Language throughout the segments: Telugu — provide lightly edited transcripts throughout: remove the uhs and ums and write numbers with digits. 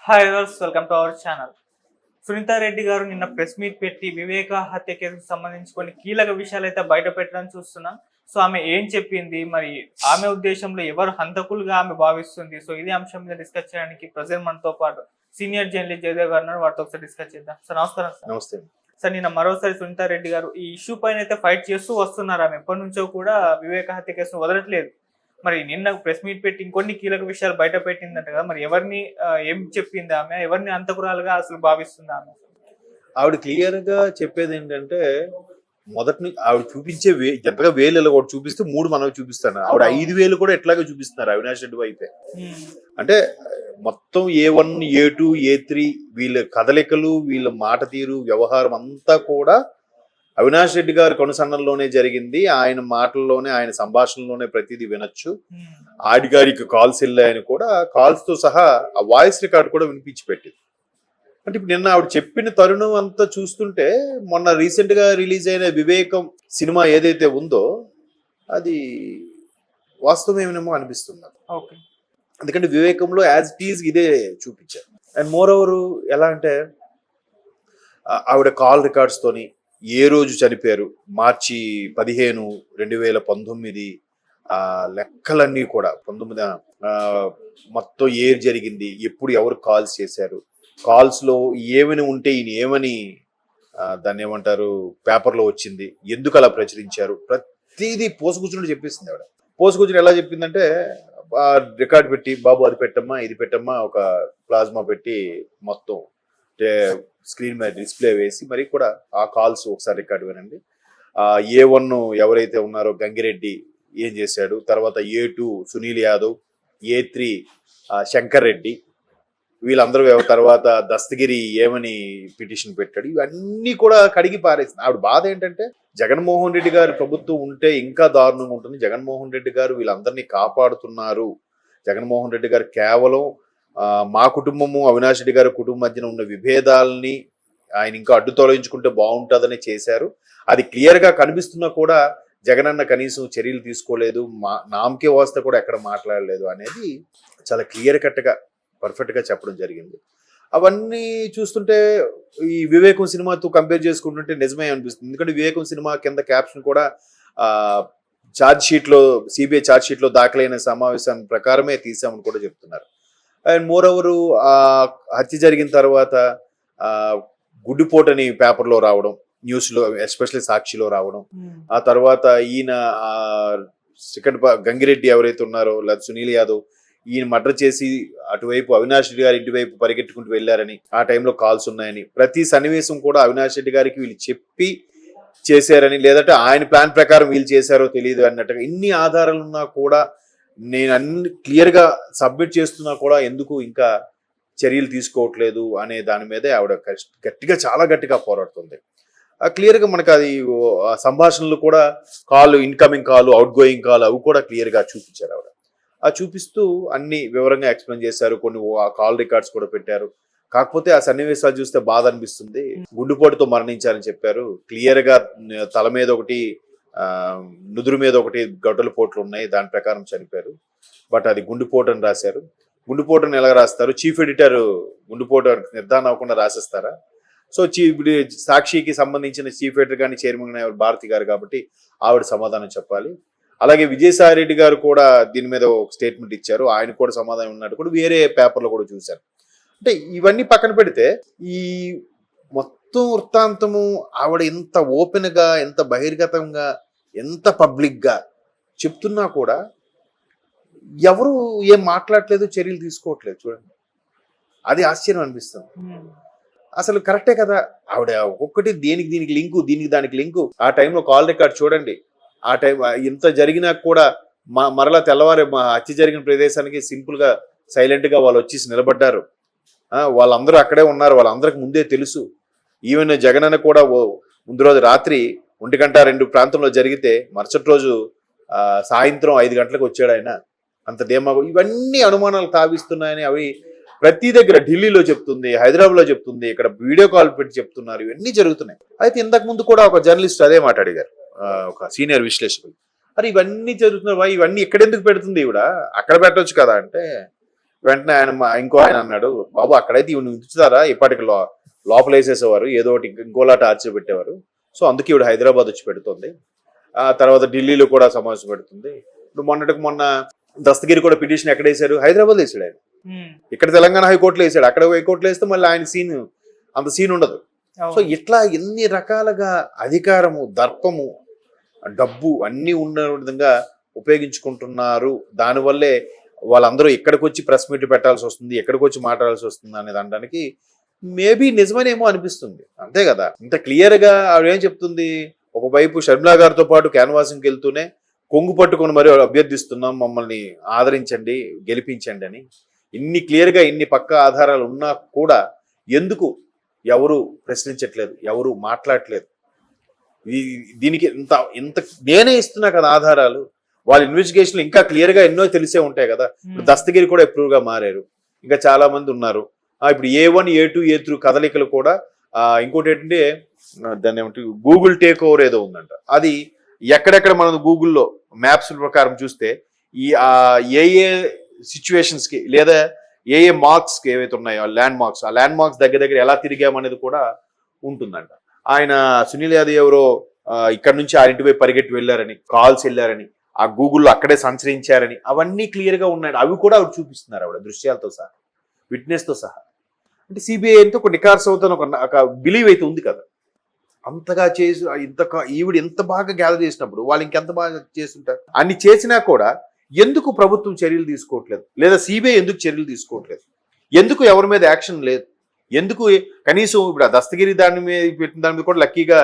Hi viewers, welcome to our channel. Sunitha Reddy గారు నిన్న ప్రెస్ మీట్ పెట్టి వివేక హత్య కేసుకు సంబంధించి కొన్ని కీలక విషయాలు అయితే బయట పెట్టడం చూస్తున్నాం. సో ఆమె ఏం చెప్పింది, మరి ఆమె ఉద్దేశంలో ఎవరు హంతకులుగా ఆమె భావిస్తుంది. సో ఇదే అంశం మీద డిస్కస్ చేయడానికి ప్రజెంట్ మనతో పాటు సీనియర్ జర్నలిస్ట్ జయదేవ్ గారు ఉన్నారు. వాటితో ఒకసారి డిస్కస్ చేద్దాం. సార్ నమస్కారం. సార్ నమస్తే. సార్ నిన్న మరోసారి సునీతా రెడ్డి గారు ఈ ఇష్యూ పైన అయితే ఫైట్ చేస్తూ వస్తున్నారు. ఆమె ఎప్పటి నుంచో కూడా వివేక హత్య కేసును వదలట్లేదు. మరి నిన్న ప్రెస్ మీట్ పెట్టి ఇంకొన్ని కీలక విషయాలు బయట పెట్టిందంట కదా, మరి ఎవరిని ఏం చెప్పింది ఆమె, ఎవరిని అంతకురాలుగా అసలు భావిస్తుంది ఆమె? ఆవిడ క్లియర్ గా చెప్పేది ఏంటంటే, మొదటి ఆవిడ చూపించే ఎంతగా వేలు ఇలా కూడా చూపిస్తే 3 మనకు చూపిస్తాను. ఆవిడ 5 వేలు కూడా ఎట్లాగే చూపిస్తున్నారు అవినాష్ రెడ్డి అయితే. అంటే మొత్తం A1, A2, A3 వీళ్ళ కదలికలు, వీళ్ళ మాట తీరు, వ్యవహారం అంతా కూడా అవినాష్ రెడ్డి గారి కొనసన్నల్లోనే జరిగింది. ఆయన మాటల్లోనే, ఆయన సంభాషణలోనే ప్రతిదీ వినొచ్చు. ఆడిగారికి కాల్స్ వెళ్ళాయని కూడా, కాల్స్ తో సహా ఆ వాయిస్ రికార్డ్ కూడా వినిపించి పెట్టింది. అంటే ఇప్పుడు నిన్న ఆవిడ చెప్పిన తరుణం అంతా చూస్తుంటే, మొన్న రీసెంట్ గా రిలీజ్ అయిన వివేకం సినిమా ఏదైతే ఉందో అది వాస్తవమేమో అనిపిస్తుంది. ఎందుకంటే వివేకంలో యాజ్ ఇట్ ఈజ్ ఇదే చూపించారు. అండ్ మోర్ ఓవర్ ఎలా అంటే, ఆవిడ కాల్ రికార్డ్స్ తోని ఏ రోజు చనిపోయారు, మార్చి 15, 2019 లెక్కలన్నీ కూడా 19 మొత్తం ఏర్ జరిగింది, ఎప్పుడు ఎవరు కాల్స్ చేశారు, కాల్స్ లో ఏమని ఉంటే ఈయన ఏమని దాన్ని ఏమంటారు పేపర్లో వచ్చింది, ఎందుకు అలా ప్రచురించారు, ప్రతిదీ పోసుకూర్చుని చెప్పేసింది ఆవిడ. పోసుకూర్చుని ఎలా చెప్పిందంటే, రికార్డ్ పెట్టి బాబు అది పెట్టమ్మా, ఇది పెట్టమ్మా, ఒక ప్లాజ్మా పెట్టి మొత్తం స్క్రీన్ మీద డిస్ప్లే వేసి మరి కూడా ఆ కాల్స్ ఒకసారి రికార్డ్ వినండి. A1 ఎవరైతే ఉన్నారో గంగిరెడ్డి ఏం చేశాడు, తర్వాత A2 సునీల్ యాదవ్, A3 శంకర్ రెడ్డి, వీళ్ళందరూ తర్వాత దస్తగిరి ఏమని పిటిషన్ పెట్టాడు, ఇవన్నీ కూడా కడిగి పారేసింది. ఆవిడ బాధ ఏంటంటే, జగన్మోహన్ రెడ్డి గారి ప్రభుత్వం ఉంటే ఇంకా దారుణంగా ఉంటుంది, జగన్మోహన్ రెడ్డి గారు వీళ్ళందరినీ కాపాడుతున్నారు, జగన్మోహన్ రెడ్డి గారు కేవలం మా కుటుంబము అవినాష్ రెడ్డి గారి కుటుంబం మధ్యన ఉన్న విభేదాలని ఆయన ఇంకా అడ్డు తొలగించుకుంటే బాగుంటుందని చేశారు. అది క్లియర్ గా కనిపిస్తున్నా కూడా జగనన్న కనీసం చర్యలు తీసుకోలేదు, నామకే వాస్తే కూడా ఎక్కడ మాట్లాడలేదు అనేది చాలా క్లియర్ కట్ గా పర్ఫెక్ట్ గా చెప్పడం జరిగింది. అవన్నీ చూస్తుంటే ఈ వివేకం సినిమాతో కంపేర్ చేసుకుంటుంటే నిజమే అనిపిస్తుంది. ఎందుకంటే వివేకం సినిమా కింద క్యాప్షన్ కూడా ఛార్జ్ షీట్ లో, సిబిఐ ఛార్జ్ షీట్ లో దాఖలైన సమావేశం ప్రకారమే తీసామని కూడా చెప్తున్నారు. అండ్ మోర్ ఓవర్ హత్య జరిగిన తర్వాత గుడ్డిపోటని పేపర్లో రావడం, న్యూస్ లో ఎస్పెషల్లీ సాక్షిలో రావడం, ఆ తర్వాత ఈయన గంగిరెడ్డి ఎవరైతే ఉన్నారో లేదా సునీల్ యాదవ్, ఈయన మర్డర్ చేసి అటువైపు అవినాష్ రెడ్డి గారి ఇంటి వైపు పరిగెట్టుకుంటూ వెళ్లారని, ఆ టైంలో కాల్స్ ఉన్నాయని, ప్రతి సన్నివేశం కూడా అవినాష్ రెడ్డి గారికి వీళ్ళు చెప్పి చేశారని, లేదంటే ఆయన ప్లాన్ ప్రకారం వీళ్ళు చేశారో తెలియదు అన్నట్టుగా ఇన్ని ఆధారాలు ఉన్నా కూడా, నేను అన్ని క్లియర్ గా సబ్మిట్ చేస్తున్నా కూడా ఎందుకు ఇంకా చర్యలు తీసుకోవట్లేదు అనే దాని మీదే ఆవిడ గట్టిగా, చాలా గట్టిగా పోరాడుతుంది. క్లియర్ గా మనకు అది సంభాషణలు కూడా, call, incoming call, out going call, అవి కూడా క్లియర్ గా చూపించారు ఆవిడ. చూపిస్తూ అన్ని వివరంగా ఎక్స్ప్లెయిన్ చేశారు, కొన్ని కాల్ రికార్డ్స్ కూడా పెట్టారు. కాకపోతే ఆ సన్నివేశాలు చూస్తే బాధ అనిపిస్తుంది. గుండెపోటుతో మరణించారని చెప్పారు. క్లియర్ గా తల మీద ఒకటి, నుదురు మీద ఒకటి గడ్డల పోట్లు ఉన్నాయి, దాని ప్రకారం చనిపోయారు. బట్ అది గుండెపోటు అని రాశారు. గుండెపోటుని ఎలా రాస్తారు? చీఫ్ ఎడిటర్ గుండెపోటు నిర్ధారణ అవ్వకుండా రాసేస్తారా? సో సాక్షికి సంబంధించిన చీఫ్ ఎడిటర్ కానీ చైర్మన్ కానీ భారతి గారు కాబట్టి ఆవిడ సమాధానం చెప్పాలి. అలాగే విజయసాయి రెడ్డి గారు కూడా దీని మీద ఒక స్టేట్మెంట్ ఇచ్చారు, ఆయన కూడా సమాధానం ఉన్నట్టు కూడా వేరే పేపర్లో కూడా చూశారు. అంటే ఇవన్నీ పక్కన పెడితే, ఈ మొత్తం వృత్తాంతము ఆవిడ ఎంత ఓపెన్ గా, ఎంత బహిర్గతంగా, ఎంత పబ్లిక్ గా చెప్తున్నా కూడా ఎవరు ఏం మాట్లాడట్లేదు, చర్యలు తీసుకోవట్లేదు. చూడండి, అది ఆశ్చర్యం అనిపిస్తుంది. అసలు కరెక్టే కదా, ఆవిడ ఒక్కొక్కటి దీనికి లింకు, దీనికి దానికి లింకు. ఆ టైంలో కాల్ రికార్డ్ చూడండి, ఆ టైం ఇంత జరిగినా కూడా మరలా తెల్లవారి హత్య జరిగిన ప్రదేశానికి సింపుల్ గా సైలెంట్ గా వాళ్ళు వచ్చేసి నిలబడ్డారు. వాళ్ళందరూ అక్కడే ఉన్నారు, వాళ్ళందరికి ముందే తెలుసు. ఈవెన్ జగనన్న కూడా ముందు రోజు రాత్రి 1:02 ప్రాంతంలో జరిగితే మరుసటి రోజు సాయంత్రం 5 గంటలకు వచ్చాడు ఆయన. అంత ధీమాగా ఇవన్నీ అనుమానాలు తావిస్తున్నాయని అవి ప్రతి దగ్గర ఢిల్లీలో చెప్తుంది, హైదరాబాద్ లో చెప్తుంది, ఇక్కడ వీడియో కాల్ పెట్టి చెప్తున్నారు, ఇవన్నీ జరుగుతున్నాయి. అయితే ఇంతకు ముందు కూడా ఒక జర్నలిస్ట్ అదే మాట అడిగారు, ఒక సీనియర్ విశ్లేషకులు, అరే ఇవన్నీ జరుగుతున్నాయి, ఇవన్నీ ఎక్కడెందుకు పెడుతుంది ఈవిడ, అక్కడ పెట్టవచ్చు కదా అంటే, వెంటనే ఇంకో ఆయన అన్నాడు, బాబు అక్కడైతే ఇవి ఉంచుతారా, ఇప్పటికి లోపల వేసేసేవారు, ఏదో ఒకటి ఇంకోలా టార్చర్ పెట్టేవారు. సో అందుకే ఇవిడ హైదరాబాద్ వచ్చి పెడుతుంది. ఆ తర్వాత ఢిల్లీలో కూడా సమావేశం పెడుతుంది. ఇప్పుడు మొన్న దస్తగిరి కూడా పిటిషన్ ఎక్కడ వేశారు, హైదరాబాద్ వేసాడు ఆయన. ఇక్కడ తెలంగాణ హైకోర్టులో వేసాడు, అక్కడ హైకోర్టులో వేస్తే మళ్ళీ ఆయన అంత సీన్ ఉండదు. సో ఇట్లా ఎన్ని రకాలుగా అధికారము, దర్పము, డబ్బు అన్ని ఉన్న విధంగా ఉపయోగించుకుంటున్నారు. దానివల్లే వాళ్ళందరూ ఎక్కడికి వచ్చి ప్రెస్ మీట్ పెట్టాల్సి వస్తుంది, ఎక్కడికి వచ్చి మాట్లాడాల్సి వస్తుంది అనేది అనడానికి మేబీ నిజమేనేమో అనిపిస్తుంది. అంతే కదా, ఇంత క్లియర్ గా ఆవిడ ఏం చెప్తుంది, ఒకవైపు షర్మిలా గారితో పాటు క్యాన్వాసింగ్కి వెళ్తూనే కొంగు పట్టుకొని మరి అభ్యర్థిస్తున్నాం, మమ్మల్ని ఆదరించండి, గెలిపించండి అని. ఇన్ని క్లియర్ గా ఇన్ని పక్కా ఆధారాలు ఉన్నా కూడా ఎందుకు ఎవరు ప్రశ్నించట్లేదు, ఎవరు మాట్లాడట్లేదు? దీనికి ఇంత ఇంత నేనే ఇస్తున్నా కదా ఆధారాలు. వాళ్ళ ఇన్వెస్టిగేషన్ ఇంకా క్లియర్ గా ఎన్నో తెలిసే ఉంటాయి కదా. ఇప్పుడు దస్తగిరి కూడా అప్రూవ్ గా మారారు, ఇంకా చాలా మంది ఉన్నారు. ఇప్పుడు A1, A2, A3 కదలికలు కూడా ఇంకోటి ఏంటంటే దాన్ని ఏమంటే గూగుల్ టేక్ ఓవర్ ఏదో ఉందంట. అది ఎక్కడెక్కడ మనం గూగుల్లో మ్యాప్స్ ప్రకారం చూస్తే ఈ ఏ సిచ్యువేషన్స్ కి లేదా ఏ మార్క్స్ కి ఏవైతే ఉన్నాయో ల్యాండ్ మార్క్స్, ఆ ల్యాండ్ మార్క్స్ దగ్గర ఎలా తిరిగామనేది కూడా ఉంటుందంట. ఆయన సునీల్ యాదవ్ ఎవరో ఇక్కడ నుంచి ఆ ఇంటి వైపు పరిగెట్టి వెళ్ళారని, కాల్స్ వెళ్ళారని, ఆ గూగుల్లో అక్కడే సంచరించారని అవన్నీ క్లియర్ గా ఉన్నాయి. అవి కూడా ఆవిడ చూపిస్తున్నారు, ఆవిడ దృశ్యాలతో సహా, విట్నెస్ తో సహా. అంటే సిబిఐ అంటే ఒక నికార్స్ అవుతాను ఒక బిలీవ్ అయితే ఉంది కదా. అంతగా చేసి ఈవిడ ఎంత బాగా గ్యాదర్ చేసినప్పుడు వాళ్ళు ఇంకెంత బాగా చేస్తుంటారు. అన్ని చేసినా కూడా ఎందుకు ప్రభుత్వం చర్యలు తీసుకోవట్లేదు, లేదా సిబిఐ ఎందుకు చర్యలు తీసుకోవట్లేదు, ఎందుకు ఎవరి మీద యాక్షన్ లేదు, ఎందుకు కనీసం ఇప్పుడు ఆ దస్తగిరి దాని మీద పెట్టిన దాని మీద కూడా లక్కీగా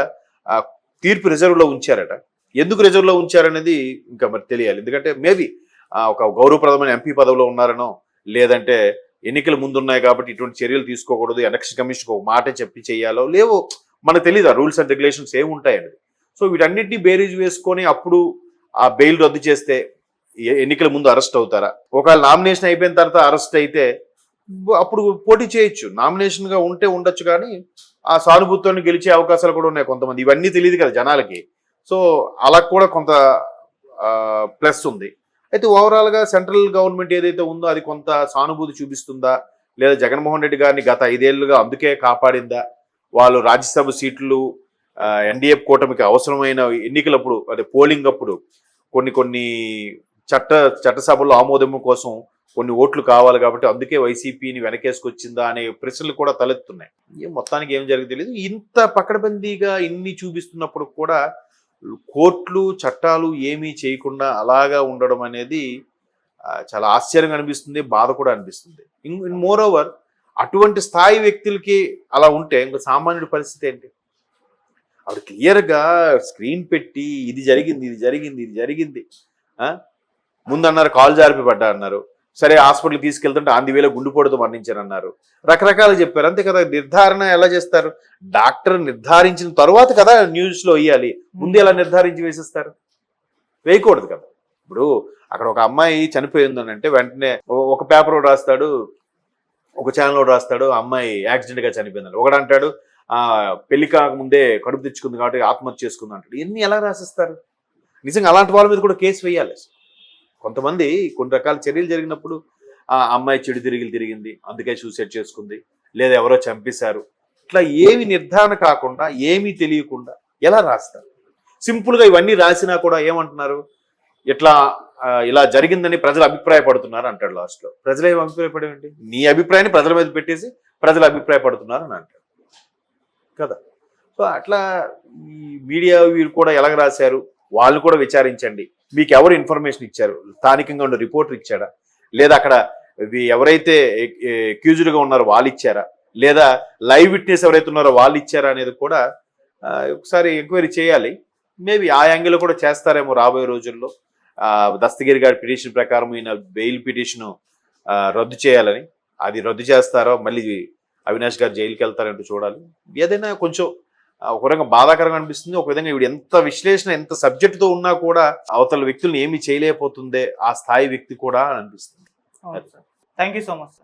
తీర్పు రిజర్వ్ లో ఉంచారట. ఎందుకు రిజర్వ్ లో ఉంచారనేది ఇంకా మరి తెలియాలి. ఎందుకంటే మేబీ ఒక గౌరవప్రదమైన ఎంపీ పదవిలో ఉన్నారనో, లేదంటే ఎన్నికలు ముందున్నాయి కాబట్టి ఇటువంటి చర్యలు తీసుకోకూడదు, ఎలక్షన్ కమిషన్కి ఒక మాట చెప్పి చేయాలో లేవో మనకు తెలియదు, ఆ రూల్స్ అండ్ రెగ్యులేషన్స్ ఏముంటాయండి. సో వీటన్నిటిని బేరీజ్ వేసుకొని అప్పుడు ఆ బెయిల్ రద్దు చేస్తే ఎన్నికల ముందు అరెస్ట్ అవుతారా, ఒకవేళ నామినేషన్ అయిపోయిన తర్వాత అరెస్ట్ అయితే అప్పుడు పోటీ చేయొచ్చు, నామినేషన్ గా ఉంటే ఉండొచ్చు, కానీ ఆ సానుభూతితో గెలిచే అవకాశాలు కూడా ఉన్నాయి కొంతమంది. ఇవన్నీ తెలియదు కదా జనాలకి. సో అలా కూడా కొంత ప్లస్ ఉంది. అయితే ఓవరాల్ గా సెంట్రల్ గవర్నమెంట్ ఏదైతే ఉందో అది కొంత సానుభూతి చూపిస్తుందా, లేదా జగన్మోహన్ రెడ్డి గారిని గత 5 ఏళ్లుగా అందుకే కాపాడిందా, వాళ్ళు రాజ్యసభ సీట్లు ఎన్డీఏ కూటమికి అవసరమైన ఎన్నికలప్పుడు అదే పోలింగ్ అప్పుడు కొన్ని చట్టసభలో ఆమోదం కోసం కొన్ని ఓట్లు కావాలి కాబట్టి అందుకే వైసీపీని వెనకేసుకొచ్చిందా అనే ప్రశ్నలు కూడా తలెత్తున్నాయి. మొత్తానికి ఏం జరిగి తెలియదు. ఇంత పకడ్బందీగా ఇన్ని చూపిస్తున్నప్పుడు కూడా కోర్టులు చట్టాలు ఏమీ చేయకుండా అలాగా ఉండడం అనేది చాలా ఆశ్చర్యంగా అనిపిస్తుంది, బాధ కూడా అనిపిస్తుంది. మోర్ ఓవర్ అటువంటి స్థాయి వ్యక్తులకి అలా ఉంటే ఇంకా సామాన్యుడి పరిస్థితి ఏంటి? ఆవిడ క్లియర్గా స్క్రీన్ పెట్టి ఇది జరిగింది ముందు అన్నారు, కాలు జారిపి పడ్డా అన్నారు, సరే హాస్పిటల్ తీసుకెళ్తుంటే 1000 గుండెపోటుతో మరణించారన్నారు, రకరకాలు చెప్పారు. అంతే కదా, నిర్ధారణ ఎలా చేస్తారు? డాక్టర్ నిర్ధారించిన తర్వాత కదా న్యూస్ లో వేయాలి, ముందు ఎలా నిర్ధారించి వేసేస్తారు? వేయకూడదు కదా. ఇప్పుడు అక్కడ ఒక అమ్మాయి చనిపోయిందని అంటే వెంటనే ఒక పేపర్ రాస్తాడు, ఒక ఛానల్ రాస్తాడు, అమ్మాయి యాక్సిడెంట్ గా చనిపోయిందని. ఒకడు అంటాడు పెళ్లి కాకముందే కడుపు తెచ్చుకుంది కాబట్టి ఆత్మహత్య చేసుకుంది అంటాడు. ఇవన్నీ ఎలా రాసిస్తారు? నిజంగా అలాంటి వాళ్ళ మీద కూడా కేసు వేయాలి. కొంతమంది కొన్ని రకాల చర్యలు జరిగినప్పుడు ఆ అమ్మాయి చెడు తిరిగింది అందుకే సూసైడ్ చేసుకుంది, లేదా ఎవరో చంపేశారు, ఇట్లా ఏమి నిర్ధారణ కాకుండా ఏమీ తెలియకుండా ఎలా రాస్తారు? సింపుల్ గా ఇవన్నీ రాసినా కూడా ఏమంటున్నారు, ఇలా జరిగిందని ప్రజలు అభిప్రాయపడుతున్నారు అంటాడు. లాస్ట్ లో ప్రజలు ఏమి అభిప్రాయపడేంటి? నీ అభిప్రాయాన్ని ప్రజల మీద పెట్టేసి ప్రజలు అభిప్రాయపడుతున్నారు అని అంటారు కదా. సో అట్లా ఈ మీడియా వీరు కూడా ఎలాగ రాశారు, వాళ్ళు కూడా విచారించండి. మీకు ఎవరు ఇన్ఫర్మేషన్ ఇచ్చారు? స్థానికంగా ఉన్న రిపోర్టర్ ఇచ్చాడా, లేదా అక్కడ ఎవరైతే అక్యూజ్డ్ గా ఉన్నారో వాళ్ళు ఇచ్చారా, లేదా లైవ్ విట్నెస్ ఎవరైతే ఉన్నారో వాళ్ళు ఇచ్చారా అనేది కూడా ఒకసారి ఎంక్వైరీ చేయాలి. మేబీ ఆ యాంగిల్ కూడా చేస్తారేమో రాబోయే రోజుల్లో. దస్తగిరి గారి పిటిషన్ ప్రకారం ఈయన బెయిల్ పిటిషన్ రద్దు చేయాలని, అది రద్దు చేస్తారో మళ్ళీ అవినాష్ గారు జైలుకి వెళ్తారంటూ చూడాలి. ఏదైనా కొంచెం ఒక విధంగా బాధాకరంగా అనిపిస్తుంది. ఒక విధంగా ఇవి ఎంత విశ్లేషణ ఎంత సబ్జెక్టుతో ఉన్నా కూడా అవతల వ్యక్తులను ఏమీ చేయలేకపోతుందే ఆ స్థాయి వ్యక్తి కూడా అనిపిస్తుంది. Thank you so much.